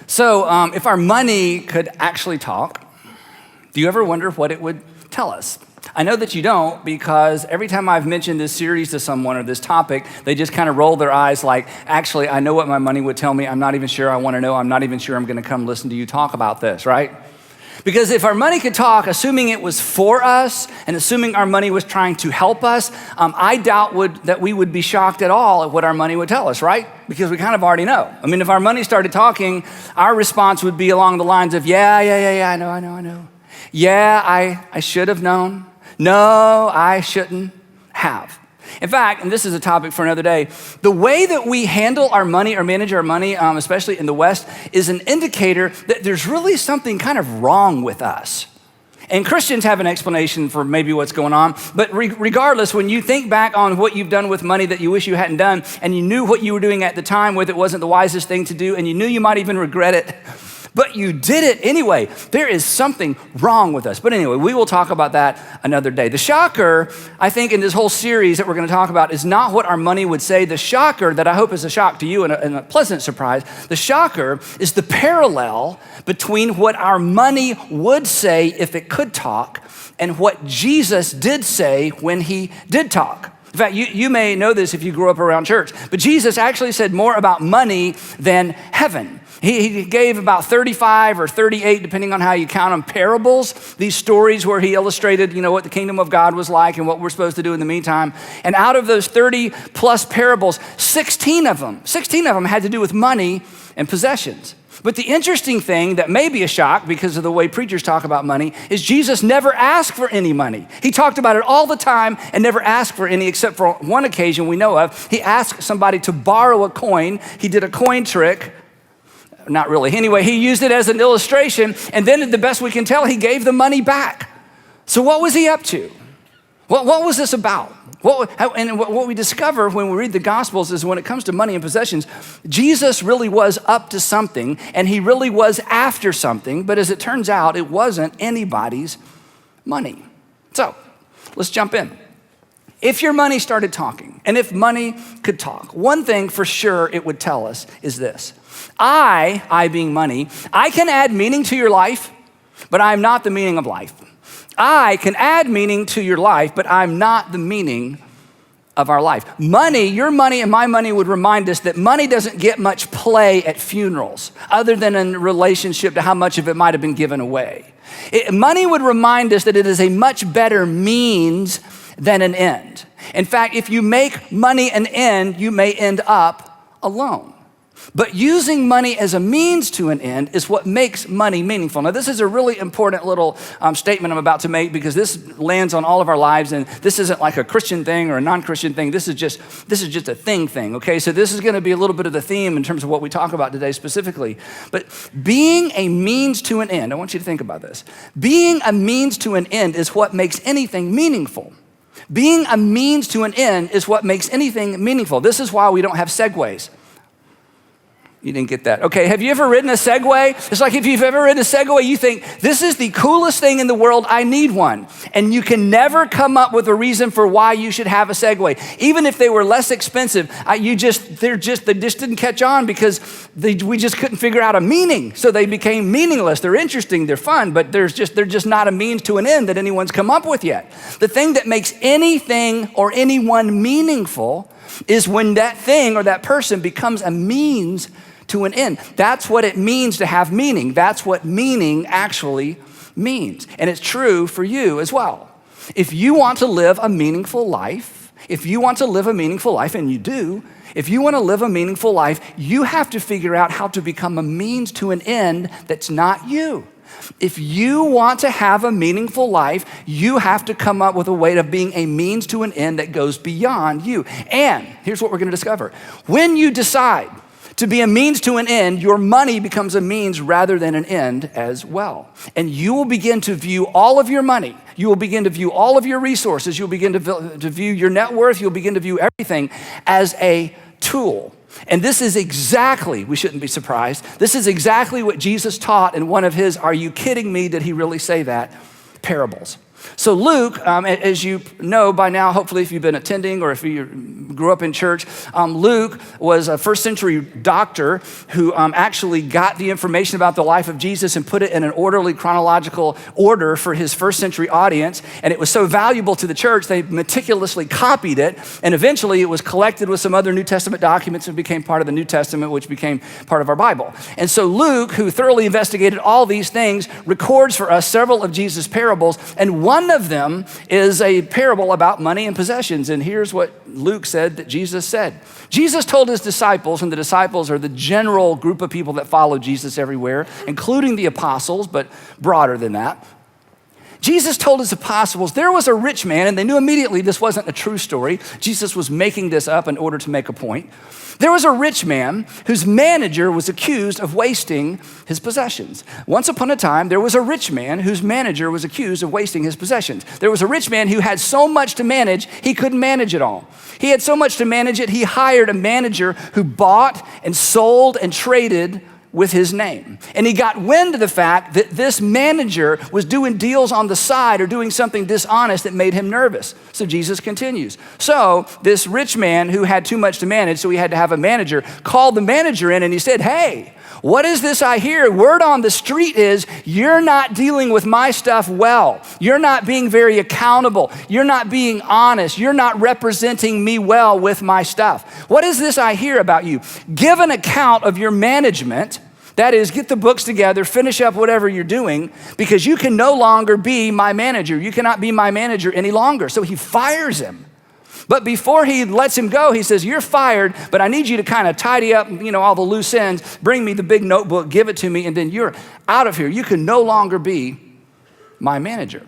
So if our money could actually talk, do you ever wonder what it would tell us? I know that you don't, because every time I've mentioned this series to someone or this topic, they just kind of roll their eyes like, actually, I know what my money would tell me. I'm not even sure I want to know. I'm not even sure I'm going to come listen to you talk about this, right? Because if our money could talk, assuming it was for us and assuming our money was trying to help us, I doubt that we would be shocked at all at what our money would tell us, right? Because we kind of already know. I mean, if our money started talking, our response would be along the lines of, yeah, I know. Yeah, I should have known. No, I shouldn't have. In fact, and this is a topic for another day, the way that we handle our money or manage our money, especially in the West, is an indicator that there's really something kind of wrong with us. And Christians have an explanation for maybe what's going on, but regardless, when you think back on what you've done with money that you wish you hadn't done, and you knew what you were doing at the time, whether it wasn't the wisest thing to do, and you knew you might even regret it, but you did it anyway. There is something wrong with us. But anyway, we will talk about that another day. The shocker, I think, in this whole series that we're going to talk about is not what our money would say. The shocker that I hope is a shock to you and a pleasant surprise, the shocker is the parallel between what our money would say if it could talk and what Jesus did say when he did talk. In fact, you may know this if you grew up around church, but Jesus actually said more about money than heaven. He gave about 35 or 38, depending on how you count them, parables, these stories where he illustrated, what the kingdom of God was like and what we're supposed to do in the meantime. And out of those 30 plus parables, 16 of them had to do with money and possessions. But the interesting thing that may be a shock because of the way preachers talk about money is Jesus never asked for any money. He talked about it all the time and never asked for any, except for one occasion we know of. He asked somebody to borrow a coin. He did a coin trick. Not really. Anyway, he used it as an illustration, and then the best we can tell, he gave the money back. So what was he up to? What was this about? What we discover when we read the Gospels is when it comes to money and possessions, Jesus really was up to something, and he really was after something, but as it turns out, it wasn't anybody's money. So let's jump in. If your money started talking, and if money could talk, one thing for sure it would tell us is this. I being money, I can add meaning to your life, but I'm not the meaning of life. I can add meaning to your life, but I'm not the meaning of our life. Money, your money and my money would remind us that money doesn't get much play at funerals, other than in relationship to how much of it might have been given away. Money would remind us that it is a much better means than an end. In fact, if you make money an end, you may end up alone. But using money as a means to an end is what makes money meaningful. Now, this is a really important little statement I'm about to make because this lands on all of our lives, and this isn't like a Christian thing or a non-Christian thing. This is just a thing, okay? So this is going to be a little bit of the theme in terms of what we talk about today specifically. But being a means to an end, I want you to think about this. Being a means to an end is what makes anything meaningful. Being a means to an end is what makes anything meaningful. This is why we don't have segways. You didn't get that. Okay, have you ever ridden a Segway? It's like if you've ever ridden a Segway, you think, this is the coolest thing in the world, I need one. And you can never come up with a reason for why you should have a Segway. Even if they were less expensive, they just didn't catch on because we just couldn't figure out a meaning. So they became meaningless. They're interesting, they're fun, but they're just not a means to an end that anyone's come up with yet. The thing that makes anything or anyone meaningful is when that thing or that person becomes a means to an end. That's what it means to have meaning. That's what meaning actually means. And it's true for you as well. If you want to live a meaningful life, and you do, if you want to live a meaningful life, you have to figure out how to become a means to an end that's not you. If you want to have a meaningful life, you have to come up with a way of being a means to an end that goes beyond you. And here's what we're going to discover. When you decide to be a means to an end, your money becomes a means rather than an end as well. And you will begin to view all of your money. You will begin to view all of your resources. You'll begin to view your net worth. You'll begin to view everything as a tool. And this is exactly, we shouldn't be surprised, this is exactly what Jesus taught in one of his, are you kidding me, did he really say that, parables. So Luke, as you know by now, hopefully if you've been attending or if you grew up in church, Luke was a first century doctor who actually got the information about the life of Jesus and put it in an orderly chronological order for his first century audience. And it was so valuable to the church, they meticulously copied it. And eventually it was collected with some other New Testament documents and became part of the New Testament, which became part of our Bible. And so Luke, who thoroughly investigated all these things, records for us several of Jesus' parables. And one of them is a parable about money and possessions. And here's what Luke said that Jesus said. Jesus told his disciples, and the disciples are the general group of people that follow Jesus everywhere, including the apostles, but broader than that. Jesus told his apostles there was a rich man, and they knew immediately this wasn't a true story. Jesus was making this up in order to make a point. There was a rich man whose manager was accused of wasting his possessions. Once upon a time, there was a rich man whose manager was accused of wasting his possessions. There was a rich man who had so much to manage, he couldn't manage it all. He had so much to manage it, he hired a manager who bought and sold and traded with his name. And he got wind of the fact that this manager was doing deals on the side or doing something dishonest that made him nervous. So Jesus continues. So this rich man who had too much to manage, so he had to have a manager, called the manager in and he said, "Hey, what is this I hear? Word on the street is you're not dealing with my stuff well. You're not being very accountable. You're not being honest. You're not representing me well with my stuff. What is this I hear about you? Give an account of your management. That is, get the books together, finish up whatever you're doing, because you can no longer be my manager. You cannot be my manager any longer." So he fires him. But before he lets him go, he says, "You're fired, but I need you to kind of tidy up, all the loose ends, bring me the big notebook, give it to me, and then you're out of here. You can no longer be my manager."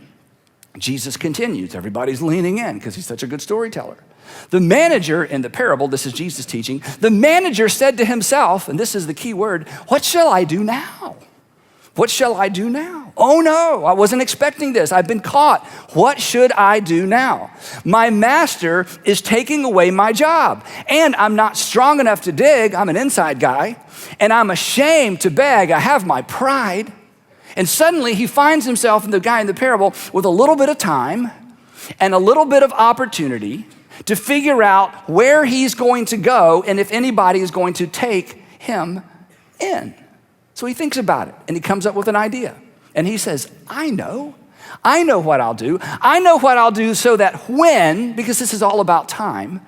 Jesus continues. Everybody's leaning in because he's such a good storyteller. The manager in the parable, this is Jesus teaching, the manager said to himself, and this is the key word, "What shall I do now? What shall I do now? Oh no, I wasn't expecting this. I've been caught. What should I do now? My master is taking away my job, and I'm not strong enough to dig. I'm an inside guy, and I'm ashamed to beg. I have my pride." And suddenly he finds himself, and the guy in the parable, with a little bit of time and a little bit of opportunity to figure out where he's going to go and if anybody is going to take him in. So he thinks about it and he comes up with an idea. And he says, I know what I'll do. I know what I'll do so that because this is all about time,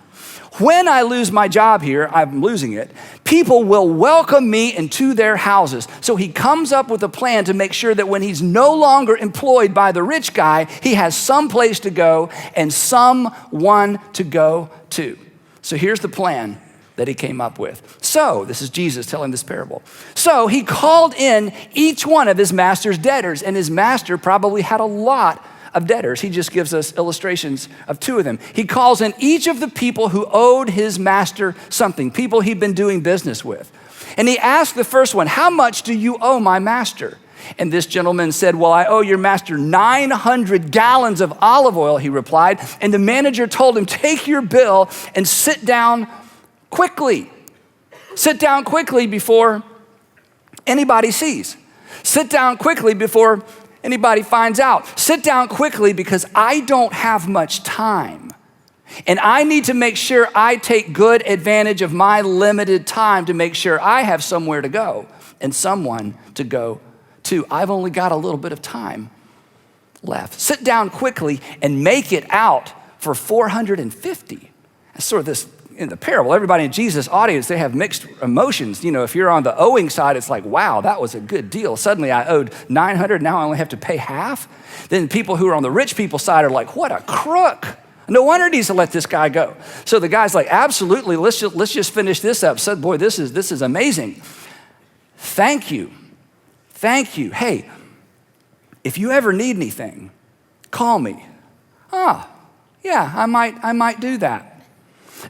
when I lose my job here, I'm losing it, people will welcome me into their houses. So he comes up with a plan to make sure that when he's no longer employed by the rich guy, he has some place to go and someone to go to. So here's the plan that he came up with. So, this is Jesus telling this parable. So he called in each one of his master's debtors, and his master probably had a lot of debtors. He just gives us illustrations of two of them. He calls in each of the people who owed his master something, people he'd been doing business with. And he asked the first one, "How much do you owe my master?" And this gentleman said, "Well, I owe your master 900 gallons of olive oil," he replied. And the manager told him, "Take your bill and sit down quickly. Sit down quickly before anybody sees. Sit down quickly before anybody finds out. Sit down quickly because I don't have much time. And I need to make sure I take good advantage of my limited time to make sure I have somewhere to go and someone to go to. I've only got a little bit of time left. Sit down quickly and make it out for 450. That's sort of this in the parable. Everybody in Jesus' audience, they have mixed emotions. If you're on the owing side, it's like, wow, that was a good deal. Suddenly I owed 900, now I only have to pay half. Then people who are on the rich people side are like, what a crook. No wonder he needs to let this guy go. So the guy's like, absolutely, let's just finish this up. So, boy, this is amazing. Thank you. Hey, if you ever need anything, call me. Yeah, I might do that.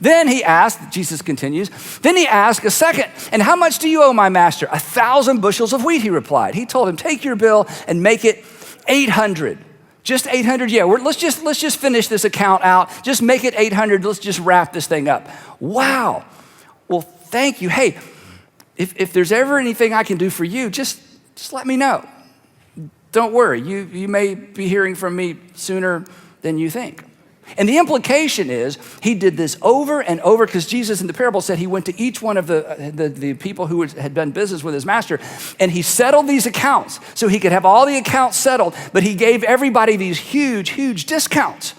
Then he asked, Jesus continues, then he asked a second, "And how much do you owe my master?" 1,000 bushels of wheat, he replied. He told him, "Take your bill and make it 800. Just 800, yeah, let's just finish this account out. Just make it 800, let's just wrap this thing up." Wow, well, thank you. Hey, if there's ever anything I can do for you, just let me know. Don't worry, you may be hearing from me sooner than you think. And the implication is he did this over and over because Jesus in the parable said he went to each one of the people who had done business with his master, and he settled these accounts so he could have all the accounts settled, but he gave everybody these huge, huge discounts.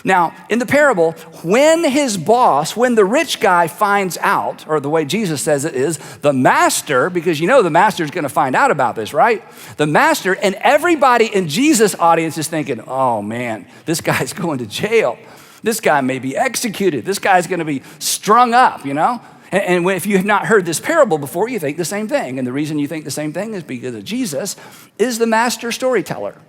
Now, in the parable, when the rich guy finds out, or the way Jesus says it is, the master, because you know the master's gonna find out about this, right? The master and everybody in Jesus' audience is thinking, oh man, this guy's going to jail. This guy may be executed. This guy's gonna be strung up, you know? And if you have not heard this parable before, you think the same thing. And the reason you think the same thing is because Jesus is the master storyteller.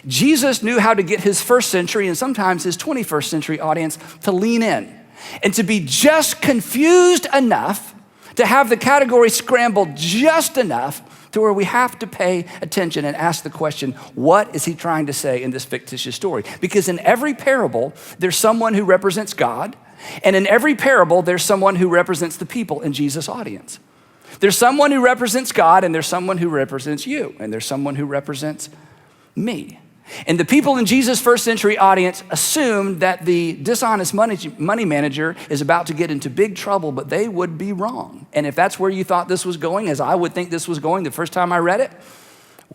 Jesus knew how to get his first century and sometimes his 21st century audience to lean in and to be just confused enough to have the category scrambled just enough to where we have to pay attention and ask the question, what is he trying to say in this fictitious story? Because in every parable, there's someone who represents God, and in every parable, there's someone who represents the people in Jesus' audience. There's someone who represents God, and there's someone who represents you, and there's someone who represents me. And the people in Jesus' first century audience assumed that the dishonest money manager is about to get into big trouble, but they would be wrong. And if that's where you thought this was going, as I would think this was going the first time I read it,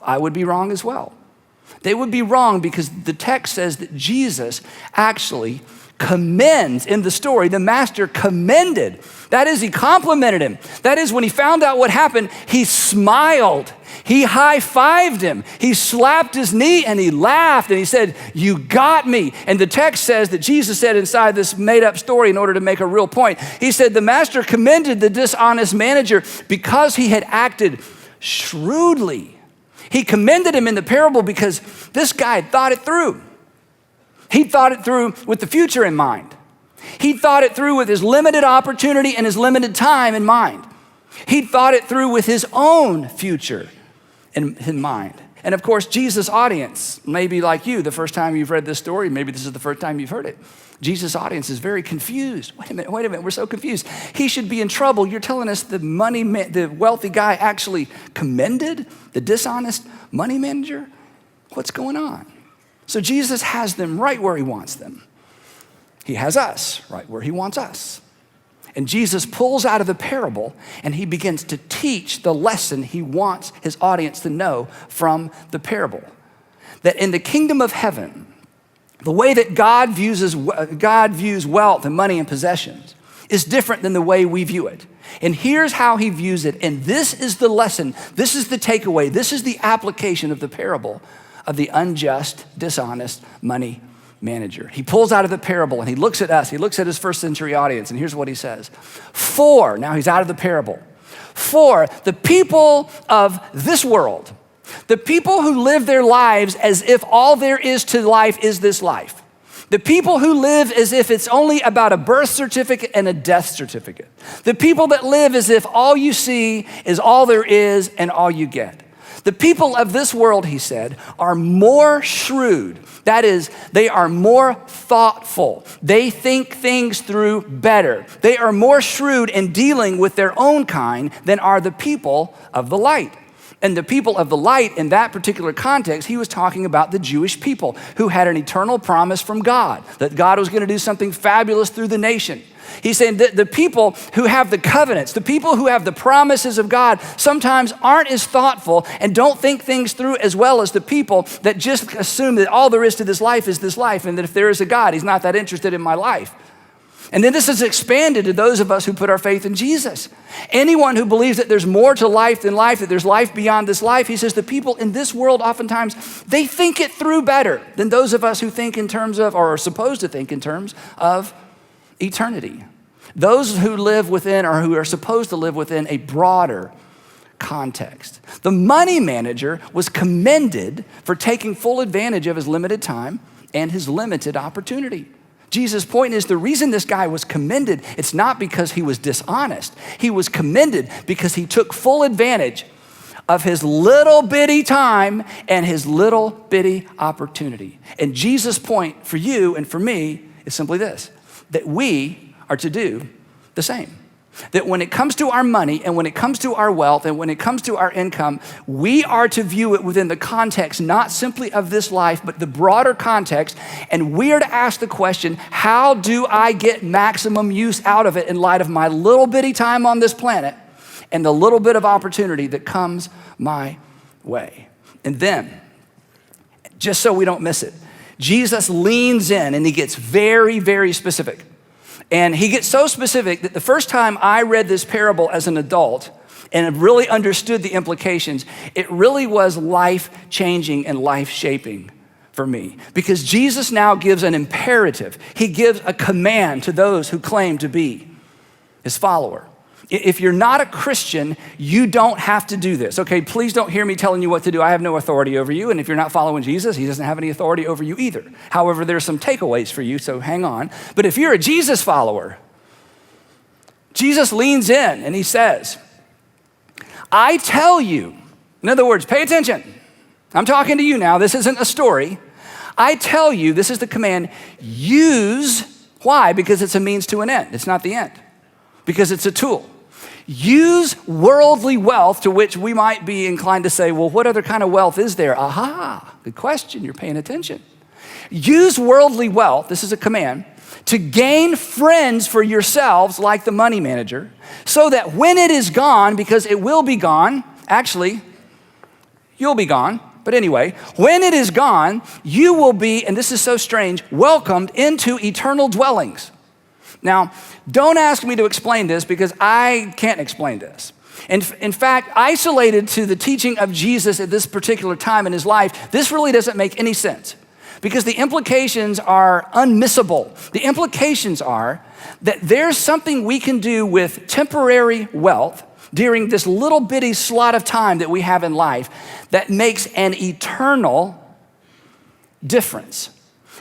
I would be wrong as well. They would be wrong because the text says that Jesus actually commends in the story. The master commended. That is, he complimented him. That is, when he found out what happened, he smiled. He high-fived him. He slapped his knee and he laughed and he said, you got me. And the text says that Jesus said inside this made-up story in order to make a real point, he said the master commended the dishonest manager because he had acted shrewdly. He commended him in the parable because this guy had thought it through. He thought it through with the future in mind. He thought it through with his limited opportunity and his limited time in mind. He thought it through with his own future in mind. And of course, Jesus' audience may be like you the first time you've read this story. Maybe this is the first time you've heard it. Jesus' audience is very confused. Wait a minute, we're so confused. He should be in trouble. You're telling us the wealthy guy actually commended the dishonest money manager? What's going on? So Jesus has them right where he wants them. He has us right where he wants us. And Jesus pulls out of the parable and he begins to teach the lesson he wants his audience to know from the parable. That in the kingdom of heaven, the way that God views wealth and money and possessions is different than the way we view it. And here's how he views it. And this is the lesson. This is the takeaway. This is the application of the parable of the unjust, dishonest money manager. He pulls out of the parable and he looks at us. He looks at his first century audience and here's what he says. Now he's out of the parable. For the people of this world, the people who live their lives as if all there is to life is this life. The people who live as if it's only about a birth certificate and a death certificate. The people that live as if all you see is all there is and all you get. The people of this world, he said, are more shrewd. That is, they are more thoughtful. They think things through better. They are more shrewd in dealing with their own kind than are the people of the light. And the people of the light, in that particular context, he was talking about the Jewish people who had an eternal promise from God, that God was going to do something fabulous through the nation. He's saying that the people who have the covenants, the people who have the promises of God, sometimes aren't as thoughtful and don't think things through as well as the people that just assume that all there is to this life is this life, and that if there is a God, he's not that interested in my life. And then this is expanded to those of us who put our faith in Jesus. Anyone who believes that there's more to life than life, that there's life beyond this life, he says the people in this world oftentimes, they think it through better than those of us who think in terms of, or are supposed to think in terms of eternity. Those who live within, or who are supposed to live within, a broader context. The money manager was commended for taking full advantage of his limited time and his limited opportunity. Jesus' point is the reason this guy was commended, it's not because he was dishonest. He was commended because he took full advantage of his little bitty time and his little bitty opportunity. And Jesus' point for you and for me is simply this, that we are to do the same. that when it comes to our money and when it comes to our wealth and when it comes to our income, we are to view it within the context, not simply of this life, but the broader context. And we are to ask the question, how do I get maximum use out of it in light of my little bitty time on this planet and the little bit of opportunity that comes my way? And then, just so we don't miss it, Jesus leans in and he gets very, very specific. And he gets so specific that the first time I read this parable as an adult and really understood the implications, it really was life-changing and life-shaping for me. Because Jesus now gives an imperative. He gives a command to those who claim to be his follower. If you're not a Christian, you don't have to do this. Okay, please don't hear me telling you what to do. I have no authority over you. And if you're not following Jesus, he doesn't have any authority over you either. However, there's some takeaways for you, so hang on. But if you're a Jesus follower, Jesus leans in and he says, I tell you, in other words, pay attention. I'm talking to you now. This isn't a story. I tell you, this is the command, use, why? Because it's a means to an end. It's not the end. Because it's a tool. Use worldly wealth, to which we might be inclined to say, well, what other kind of wealth is there? Aha, good question, you're paying attention. Use worldly wealth, this is a command, to gain friends for yourselves like the money manager, so that when it is gone, because it will be gone, actually, you'll be gone, but anyway, when it is gone, you will be, and this is so strange, welcomed into eternal dwellings. Now, don't ask me to explain this because I can't explain this. In fact, isolated to the teaching of Jesus at this particular time in his life, this really doesn't make any sense because the implications are unmissable. The implications are that there's something we can do with temporary wealth during this little bitty slot of time that we have in life that makes an eternal difference.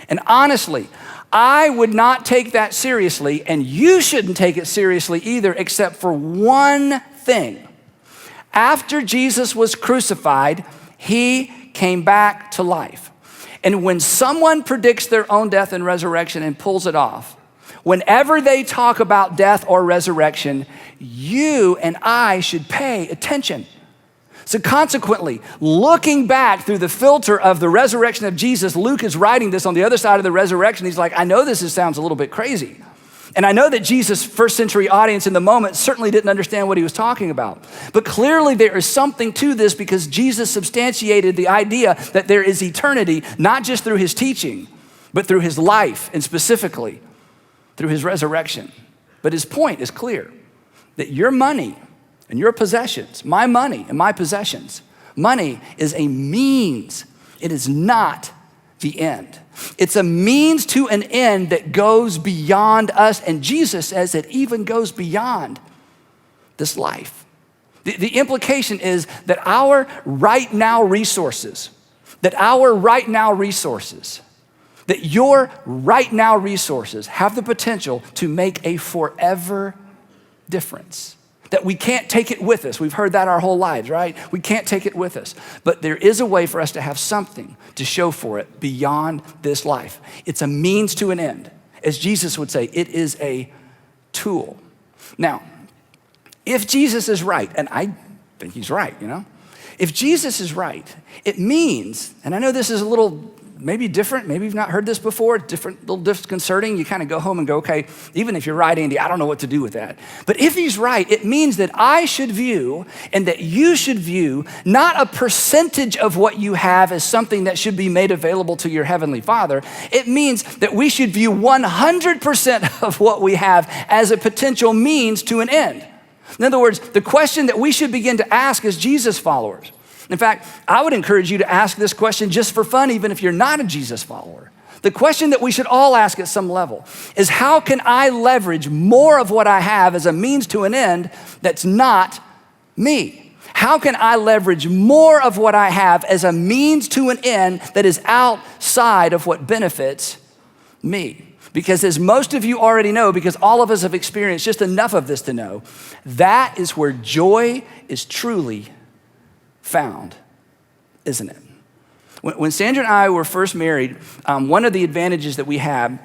And honestly, I would not take that seriously, and you shouldn't take it seriously either, except for one thing. After Jesus was crucified, he came back to life. And when someone predicts their own death and resurrection and pulls it off, whenever they talk about death or resurrection, you and I should pay attention. So consequently, looking back through the filter of the resurrection of Jesus, Luke is writing this on the other side of the resurrection. He's like, I know this sounds a little bit crazy. And I know that Jesus' first century audience in the moment certainly didn't understand what he was talking about. But clearly there is something to this because Jesus substantiated the idea that there is eternity, not just through his teaching, but through his life and specifically through his resurrection. But his point is clear, that your money and your possessions, my money and my possessions, money is a means. It is not the end. It's a means to an end that goes beyond us. And Jesus says it even goes beyond this life. The implication is that our right now resources, that your right now resources have the potential to make a forever difference. That we can't take it with us. We've heard that our whole lives, right? We can't take it with us. But there is a way for us to have something to show for it beyond this life. It's a means to an end. As Jesus would say, it is a tool. Now, if Jesus is right, and I think he's right, if Jesus is right, it means, and I know this is a little maybe different, maybe you've not heard this before, little disconcerting. You kind of go home and go, okay, even if you're right, Andy, I don't know what to do with that. But if he's right, it means that I should view and that you should view not a percentage of what you have as something that should be made available to your heavenly Father. It means that we should view 100% of what we have as a potential means to an end. In other words, the question that we should begin to ask as Jesus followers. In fact, I would encourage you to ask this question just for fun, even if you're not a Jesus follower. The question that we should all ask at some level is, how can I leverage more of what I have as a means to an end that's not me? How can I leverage more of what I have as a means to an end that is outside of what benefits me? Because as most of you already know, because all of us have experienced just enough of this to know, that is where joy is truly found, isn't it? When Sandra and I were first married, one of the advantages that we had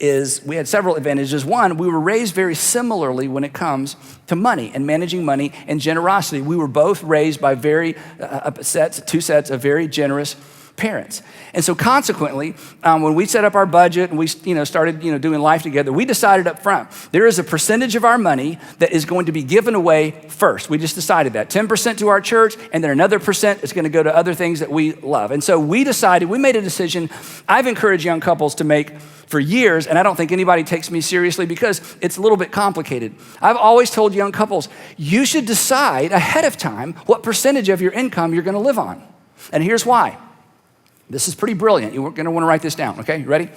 is we had several advantages. One, we were raised very similarly when it comes to money and managing money and generosity. We were both raised by two sets of very generous parents. And so consequently, when we set up our budget and we started doing life together, we decided up front, there is a percentage of our money that is going to be given away first. We just decided that. 10% to our church, and then another percent is going to go to other things that we love. And so we made a decision I've encouraged young couples to make for years, and I don't think anybody takes me seriously because it's a little bit complicated. I've always told young couples, you should decide ahead of time what percentage of your income you're going to live on. And here's why. This is pretty brilliant. You're going to want to write this down, okay? You ready?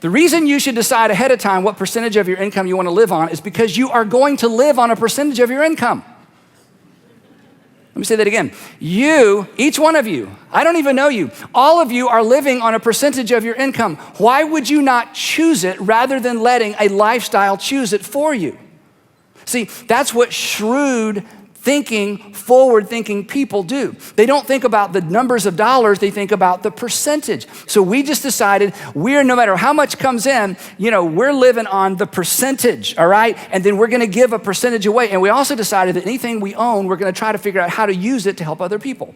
The reason you should decide ahead of time what percentage of your income you want to live on is because you are going to live on a percentage of your income. Let me say that again. You, each one of you, I don't even know you, all of you are living on a percentage of your income. Why would you not choose it rather than letting a lifestyle choose it for you? See, that's what shrewd thinking, forward-thinking people do. They don't think about the numbers of dollars, they think about the percentage. So we just decided no matter how much comes in, we're living on the percentage, all right? And then we're gonna give a percentage away. And we also decided that anything we own, we're gonna try to figure out how to use it to help other people.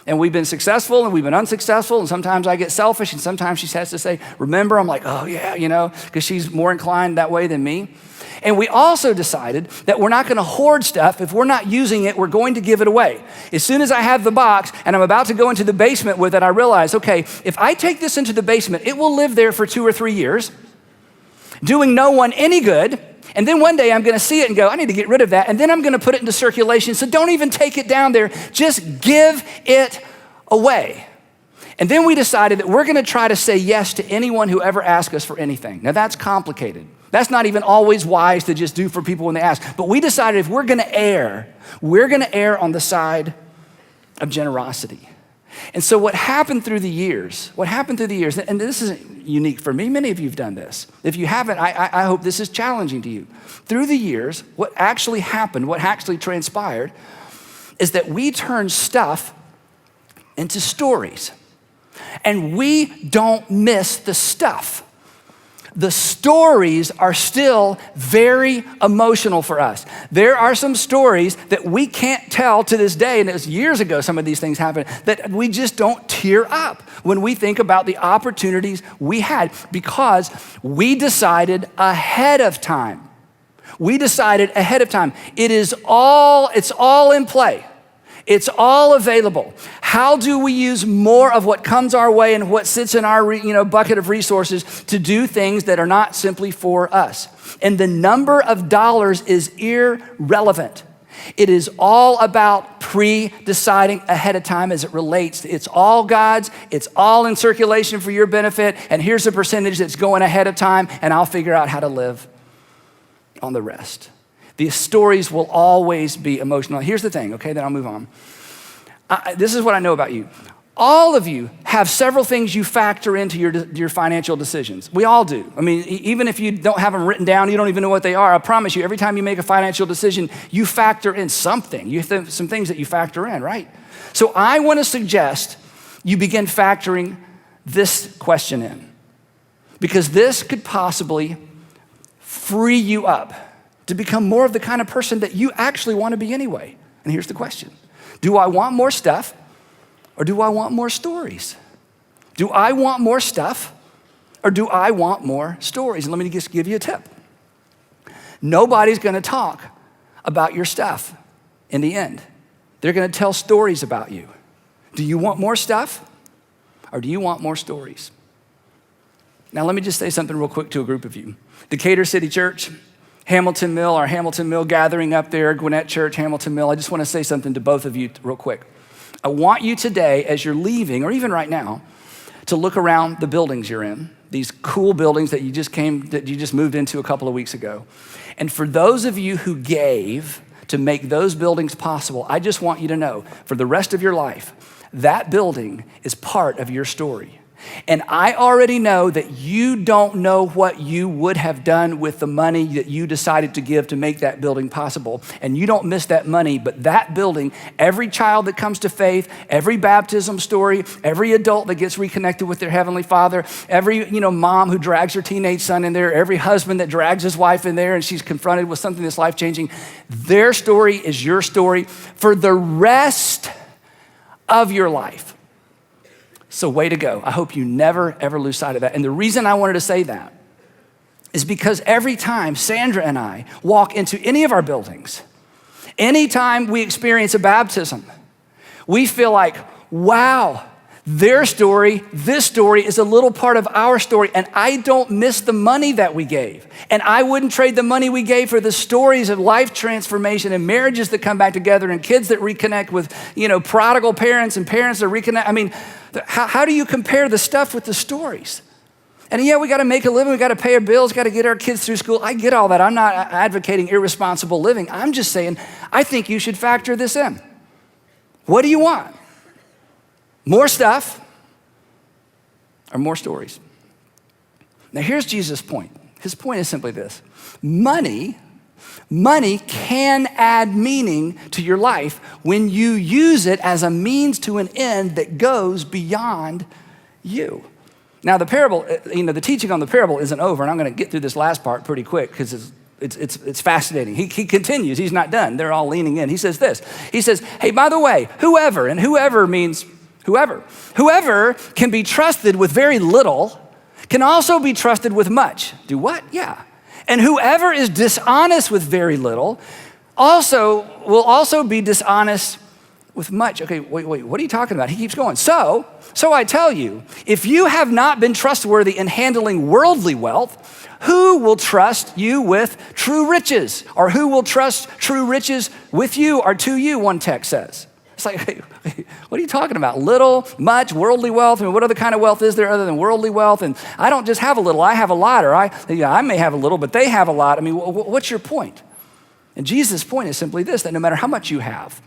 And we've been successful and we've been unsuccessful, and sometimes I get selfish and sometimes she has to say, remember, I'm like, oh yeah, because she's more inclined that way than me. And we also decided that we're not gonna hoard stuff. If we're not using it, we're going to give it away. As soon as I have the box and I'm about to go into the basement with it, I realize, okay, if I take this into the basement, it will live there for 2 or 3 years, doing no one any good. And then one day I'm gonna see it and go, I need to get rid of that. And then I'm gonna put it into circulation. So don't even take it down there, just give it away. And then we decided that we're gonna try to say yes to anyone who ever asks us for anything. Now that's complicated. That's not even always wise to just do for people when they ask. But we decided if we're gonna err on the side of generosity. And so what happened through the years, and this isn't unique for me, many of you have done this. If you haven't, I hope this is challenging to you. Through the years, what actually happened, what actually transpired, is that we turned stuff into stories. And we don't miss the stuff. The stories are still very emotional for us. There are some stories that we can't tell to this day, and it was years ago some of these things happened, that we just don't tear up when we think about the opportunities we had because we decided ahead of time. It's all in play. It's all available. How do we use more of what comes our way and what sits in our bucket of resources to do things that are not simply for us? And the number of dollars is irrelevant. It is all about pre-deciding ahead of time as it relates. It's all God's. It's all in circulation for your benefit. And here's a percentage that's going ahead of time, and I'll figure out how to live on the rest. These stories will always be emotional. Here's the thing, okay, then I'll move on. This is what I know about you. All of you have several things you factor into your financial decisions. We all do. I mean, even if you don't have them written down, you don't even know what they are. I promise you, every time you make a financial decision, you factor in something. You have some things that you factor in, right? So I want to suggest you begin factoring this question in, because this could possibly free you up to become more of the kind of person that you actually want to be anyway. And here's the question. Do I want more stuff or do I want more stories? Do I want more stuff or do I want more stories? And let me just give you a tip. Nobody's going to talk about your stuff in the end. They're going to tell stories about you. Do you want more stuff or do you want more stories? Now, let me just say something real quick to a group of you. Decatur City Church, Hamilton Mill, our Hamilton Mill gathering up there, Gwinnett Church, Hamilton Mill. I just want to say something to both of you real quick. I want you today, as you're leaving, or even right now, to look around the buildings you're in, these cool buildings that you just moved into a couple of weeks ago. And for those of you who gave to make those buildings possible, I just want you to know, for the rest of your life, that building is part of your story. And I already know that you don't know what you would have done with the money that you decided to give to make that building possible. And you don't miss that money, but that building, every child that comes to faith, every baptism story, every adult that gets reconnected with their Heavenly Father, every mom who drags her teenage son in there, every husband that drags his wife in there and she's confronted with something that's life-changing, their story is your story for the rest of your life. So way to go. I hope you never, ever lose sight of that. And the reason I wanted to say that is because every time Sandra and I walk into any of our buildings, anytime we experience a baptism, we feel like, wow, their story, this story is a little part of our story, and I don't miss the money that we gave. And I wouldn't trade the money we gave for the stories of life transformation and marriages that come back together and kids that reconnect with, prodigal parents and parents that reconnect. I mean, how do you compare the stuff with the stories? And yeah, we got to make a living. We got to pay our bills, got to get our kids through school. I get all that. I'm not advocating irresponsible living. I'm just saying, I think you should factor this in. What do you want? More stuff or more stories? Now here's Jesus' point. His point is simply this. Money can add meaning to your life when you use it as a means to an end that goes beyond you. Now the parable, the teaching on the parable isn't over, and I'm going to get through this last part pretty quick because it's fascinating. He continues. He's not done. They're all leaning in. He says this. He says, hey, by the way, whoever, and whoever means whoever can be trusted with very little can also be trusted with much. Do what? Yeah. And whoever is dishonest with very little will also be dishonest with much. Okay, wait, what are you talking about? He keeps going. So I tell you, if you have not been trustworthy in handling worldly wealth, who will trust you with true riches? Or who will trust true riches with you or to you, one text says. It's like, hey, what are you talking about? Little, much, worldly wealth? I mean, what other kind of wealth is there other than worldly wealth? And I don't just have a little, I have a lot. Or I may have a little, but they have a lot. I mean, what's your point? And Jesus' point is simply this, that no matter how much you have,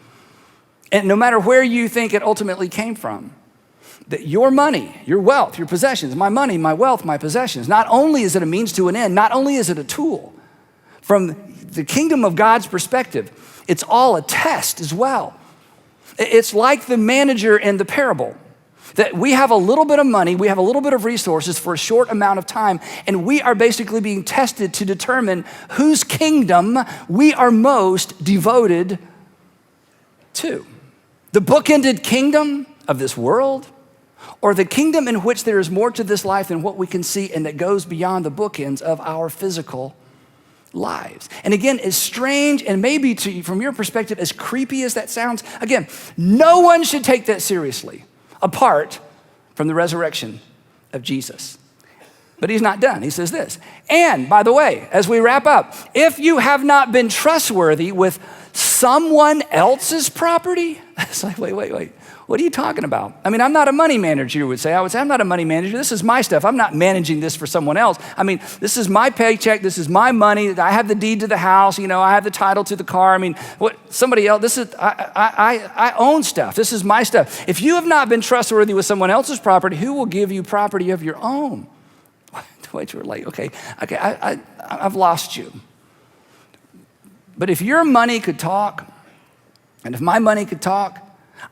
and no matter where you think it ultimately came from, that your money, your wealth, your possessions, my money, my wealth, my possessions, not only is it a means to an end, not only is it a tool, from the kingdom of God's perspective, it's all a test as well. It's like the manager in the parable, that we have a little bit of money, we have a little bit of resources for a short amount of time, and we are basically being tested to determine whose kingdom we are most devoted to. The bookended kingdom of this world, or the kingdom in which there is more to this life than what we can see and that goes beyond the bookends of our physical lives. And again, as strange and maybe to you, from your perspective, as creepy as that sounds, again, no one should take that seriously apart from the resurrection of Jesus. But he's not done. He says this, and by the way, as we wrap up, if you have not been trustworthy with someone else's property, it's like, wait. What are you talking about? I mean, I'm not a money manager, you would say. I would say, I'm not a money manager. This is my stuff. I'm not managing this for someone else. I mean, this is my paycheck. This is my money. I have the deed to the house. I have the title to the car. I mean, somebody else, I own stuff. This is my stuff. If you have not been trustworthy with someone else's property, who will give you property of your own? Wait, you're like, okay, I've lost you. But if your money could talk, and if my money could talk,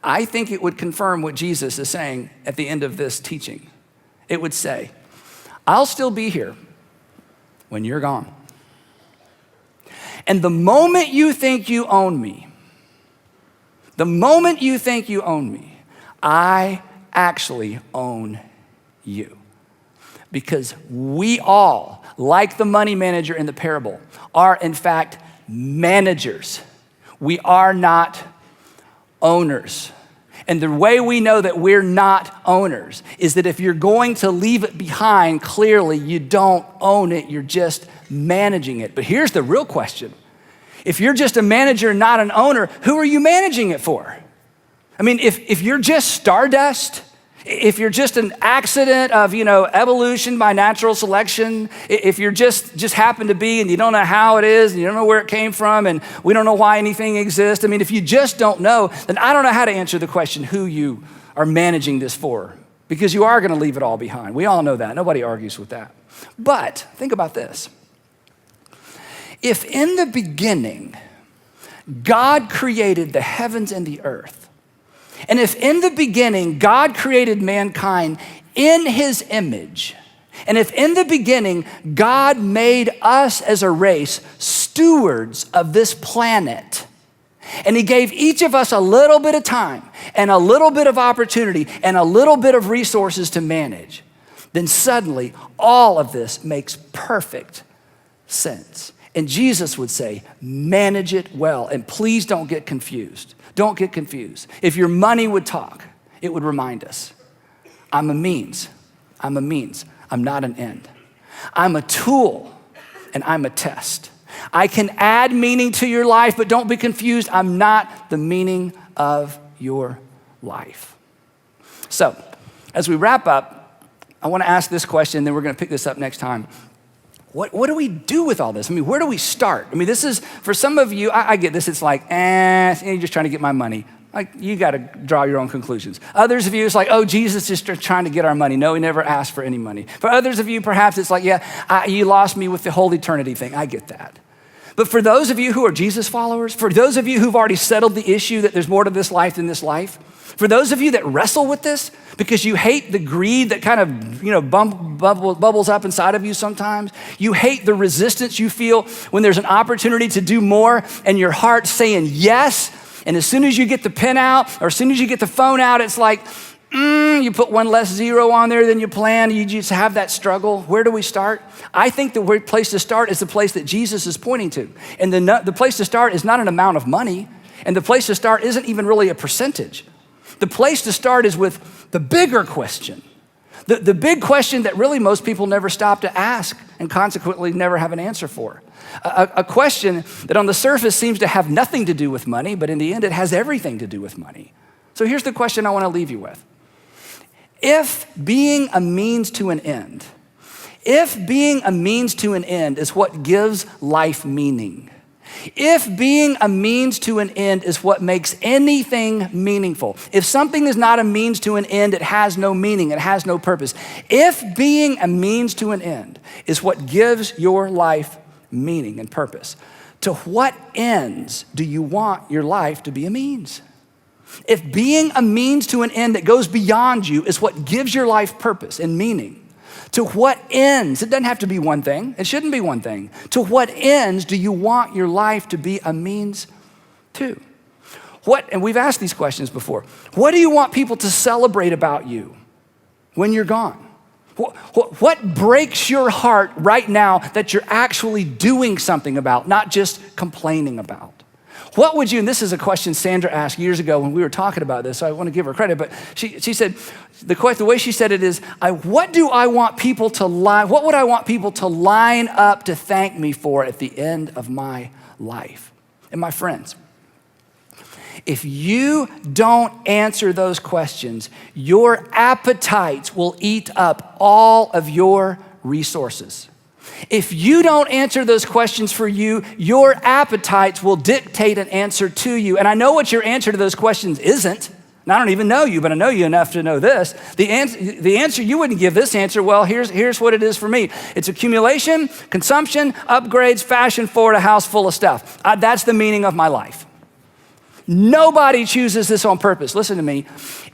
I think it would confirm what Jesus is saying at the end of this teaching. It would say, I'll still be here when you're gone. And the moment you think you own me, I actually own you. Because we all, like the money manager in the parable, are in fact managers. We are not owners. And the way we know that we're not owners is that if you're going to leave it behind, clearly you don't own it, you're just managing it. But here's the real question. If you're just a manager, not an owner, who are you managing it for? I mean, if you're just stardust, if you're just an accident of, evolution by natural selection, if you're just happen to be and you don't know how it is and you don't know where it came from and we don't know why anything exists. I mean, if you just don't know, then I don't know how to answer the question who you are managing this for. because you are going to leave it all behind. We all know that. Nobody argues with that. But think about this. If in the beginning, God created the heavens and the earth, and if in the beginning, God created mankind in his image, and if in the beginning, God made us as a race stewards of this planet, and he gave each of us a little bit of time and a little bit of opportunity and a little bit of resources to manage, then suddenly all of this makes perfect sense. And Jesus would say, manage it well. And please don't get confused. Don't get confused. If your money would talk, it would remind us, I'm a means. I'm a means. I'm not an end. I'm a tool and I'm a test. I can add meaning to your life, but don't be confused. I'm not the meaning of your life. So, as we wrap up, I want to ask this question, then we're going to pick this up next time. What do we do with all this? I mean, where do we start? I mean, this is, for some of you, I get this, it's like, you're just trying to get my money. Like, you got to draw your own conclusions. Others of you, it's like, oh, Jesus is just trying to get our money. No, he never asked for any money. For others of you, perhaps it's like, you lost me with the whole eternity thing. I get that. But for those of you who are Jesus followers, for those of you who've already settled the issue that there's more to this life than this life, for those of you that wrestle with this because you hate the greed that kind of, bubbles up inside of you sometimes, you hate the resistance you feel when there's an opportunity to do more and your heart's saying yes, and as soon as you get the pen out or as soon as you get the phone out, it's like, you put one less zero on there than you planned. You just have that struggle. Where do we start? I think the place to start is the place that Jesus is pointing to. And the place to start is not an amount of money. And the place to start isn't even really a percentage. The place to start is with the bigger question. The big question that really most people never stop to ask and consequently never have an answer for. A question that on the surface seems to have nothing to do with money, but in the end it has everything to do with money. So here's the question I want to leave you with. If being a means to an end is what gives life meaning, if being a means to an end is what makes anything meaningful, if something is not a means to an end, it has no meaning, it has no purpose. If being a means to an end is what gives your life meaning and purpose, to what ends do you want your life to be a means? If being a means to an end that goes beyond you is what gives your life purpose and meaning, to what ends, it doesn't have to be one thing, it shouldn't be one thing, to what ends do you want your life to be a means to? And we've asked these questions before. What do you want people to celebrate about you when you're gone? What breaks your heart right now that you're actually doing something about, not just complaining about? What would you, and this is a question Sandra asked years ago when we were talking about this, so I want to give her credit, but she said, the way she said it is, what would I want people to line up to thank me for at the end of my life? And my friends, if you don't answer those questions, your appetites will eat up all of your resources. If you don't answer those questions for you, your appetites will dictate an answer to you. And I know what your answer to those questions isn't. And I don't even know you, but I know you enough to know this. The answer, you wouldn't give this answer, well, here's what it is for me. It's accumulation, consumption, upgrades, fashion forward, a house full of stuff. That's the meaning of my life. Nobody chooses this on purpose. Listen to me.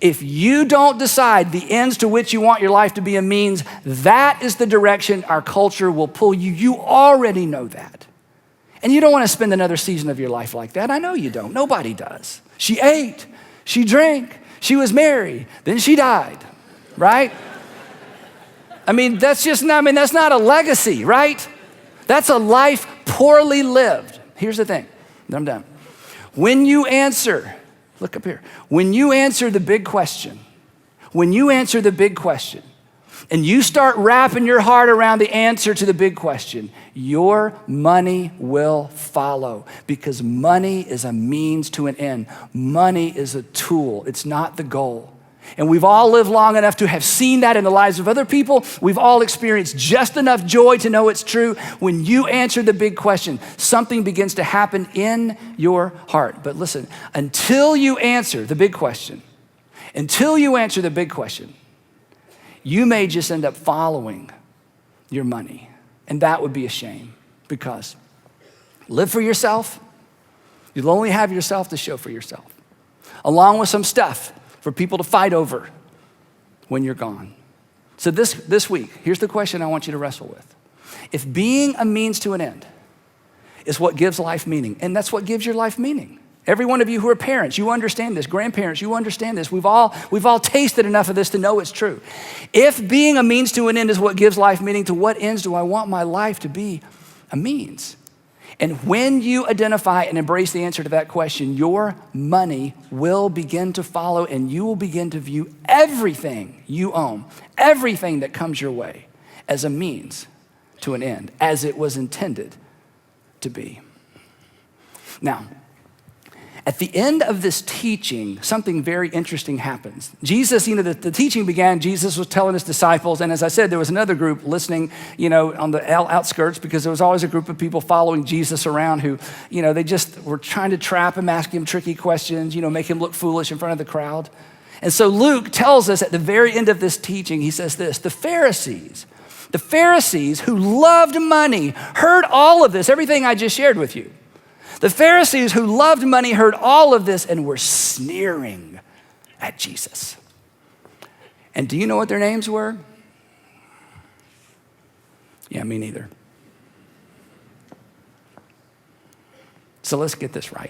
If you don't decide the ends to which you want your life to be a means, that is the direction our culture will pull you. You already know that. And you don't want to spend another season of your life like that. I know you don't. Nobody does. She ate, she drank, she was married, then she died, right? That's not a legacy, right? That's a life poorly lived. Here's the thing. I'm done. When you answer, look up here, when you answer the big question, and you start wrapping your heart around the answer to the big question, your money will follow, because money is a means to an end. Money is a tool, it's not the goal. And we've all lived long enough to have seen that in the lives of other people. We've all experienced just enough joy to know it's true. When you answer the big question, something begins to happen in your heart. But listen, until you answer the big question, you may just end up following your money. And that would be a shame, because live for yourself, you'll only have yourself to show for yourself, along with some stuff for people to fight over when you're gone. So this week, here's the question I want you to wrestle with. If being a means to an end is what gives life meaning, and that's what gives your life meaning. Every one of you who are parents, you understand this. Grandparents, you understand this. We've all tasted enough of this to know it's true. If being a means to an end is what gives life meaning, to what ends do I want my life to be a means? And when you identify and embrace the answer to that question, your money will begin to follow, and you will begin to view everything you own, everything that comes your way, as a means to an end, as it was intended to be. Now, at the end of this teaching, something very interesting happens. Jesus, the teaching began, Jesus was telling his disciples, and as I said, there was another group listening, on the outskirts, because there was always a group of people following Jesus around who, they just were trying to trap him, ask him tricky questions, make him look foolish in front of the crowd. And so Luke tells us at the very end of this teaching, he says this: the Pharisees who loved money heard all of this, everything I just shared with you. The Pharisees who loved money heard all of this and were sneering at Jesus. And do you know what their names were? Yeah, me neither. So let's get this right.